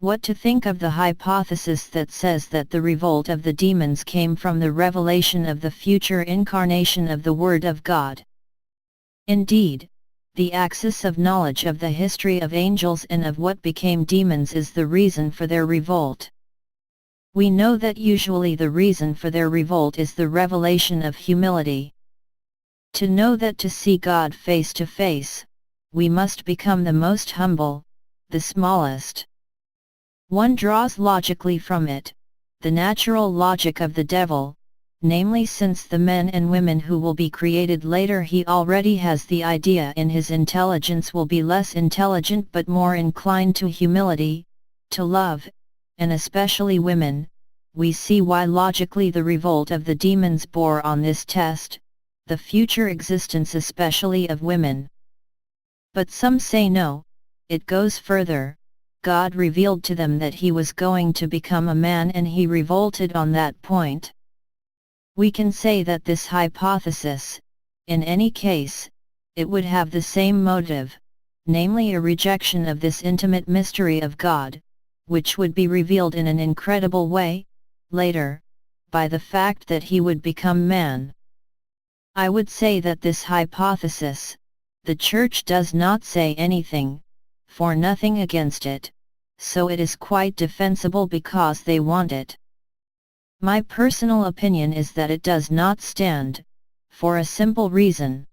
What to think of the hypothesis that says that the revolt of the demons came from the revelation of the future incarnation of the Word of God? Indeed, the axis of knowledge of the history of angels and of what became demons is the reason for their revolt. We know that usually the reason for their revolt is the revelation of humility. To know that to see God face to face, we must become the most humble, the smallest. One draws logically from it, the natural logic of the devil, namely, since the men and women who will be created later he already has the idea in his intelligence will be less intelligent but more inclined to humility, to love, and especially women, we see why logically the revolt of the demons bore on this test, the future existence especially of women. But some say no, it goes further. God revealed to them that he was going to become a man and he revolted on that point. We can say that this hypothesis, in any case, it would have the same motive, namely a rejection of this intimate mystery of God, which would be revealed in an incredible way, later, by the fact that he would become man. I would say that this hypothesis, the Church does not say anything, for nothing against it, so it is quite defensible because they want it. My personal opinion is that it does not stand, for a simple reason.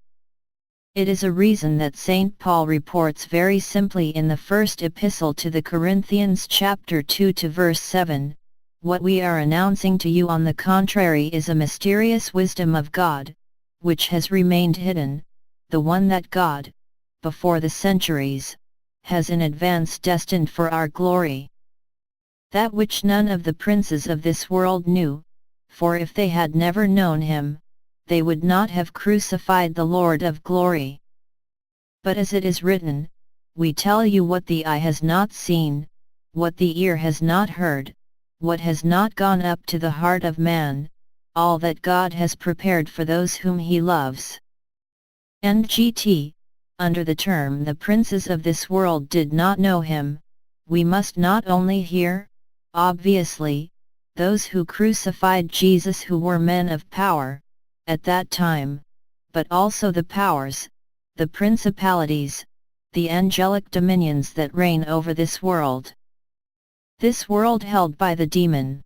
It is a reason that St. Paul reports very simply in the first epistle to the Corinthians chapter 2 to verse 7, "What we are announcing to you on the contrary is a mysterious wisdom of God, which has remained hidden, the one that God, before the centuries, has in advance destined for our glory. That which none of the princes of this world knew, for if they had never known him, they would not have crucified the Lord of glory. But as it is written, we tell you what the eye has not seen, what the ear has not heard, what has not gone up to the heart of man, all that God has prepared for those whom he loves." NGT, under the term the princes of this world did not know him, we must not only hear, obviously, those who crucified Jesus who were men of power, at that time, but also the powers, the principalities, the angelic dominions that reign over this world. This world held by the demon.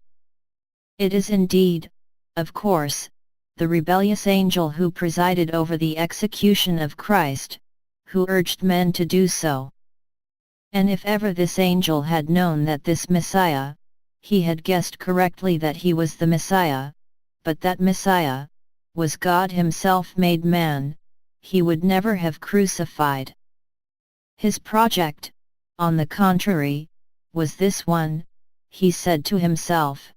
It is indeed, of course, the rebellious angel who presided over the execution of Christ, who urged men to do so. And if ever this angel had known that this Messiah, he had guessed correctly that he was the Messiah, but that Messiah, was God himself made man, he would never have crucified. His project, on the contrary, was this one, he said to himself,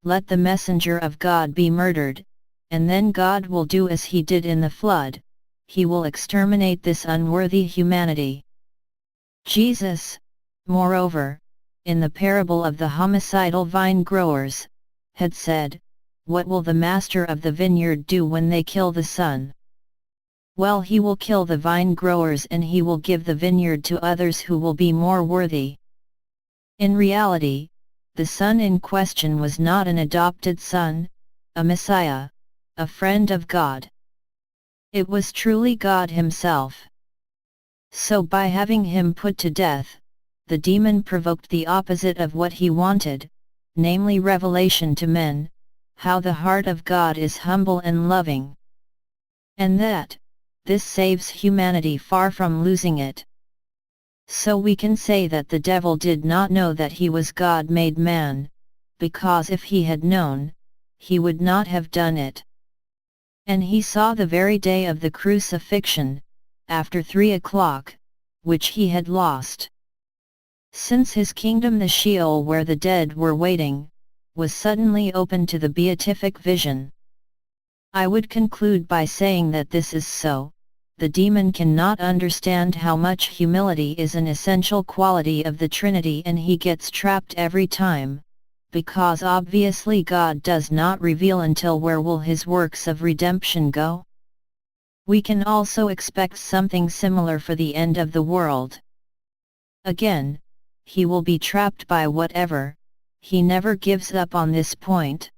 "Let the messenger of God be murdered, and then God will do as he did in the flood, he will exterminate this unworthy humanity." Jesus, moreover, in the parable of the homicidal vine growers, had said, "What will the master of the vineyard do when they kill the son? Well, he will kill the vine growers and he will give the vineyard to others who will be more worthy." In reality, the son in question was not an adopted son, a Messiah, a friend of God. It was truly God himself. So by having him put to death, the demon provoked the opposite of what he wanted, namely revelation to men, how the heart of God is humble and loving. And that, this saves humanity far from losing it. So we can say that the devil did not know that he was God made man, because if he had known, he would not have done it. And he saw the very day of the crucifixion, after 3 o'clock, which he had lost. Since his kingdom, the Sheol where the dead were waiting, was suddenly opened to the beatific vision. I would conclude by saying that this is so. The demon cannot understand how much humility is an essential quality of the Trinity, and he gets trapped every time, because obviously God does not reveal until where will his works of redemption go. We can also expect something similar for the end of the world. Again, he will be trapped by whatever, he never gives up on this point.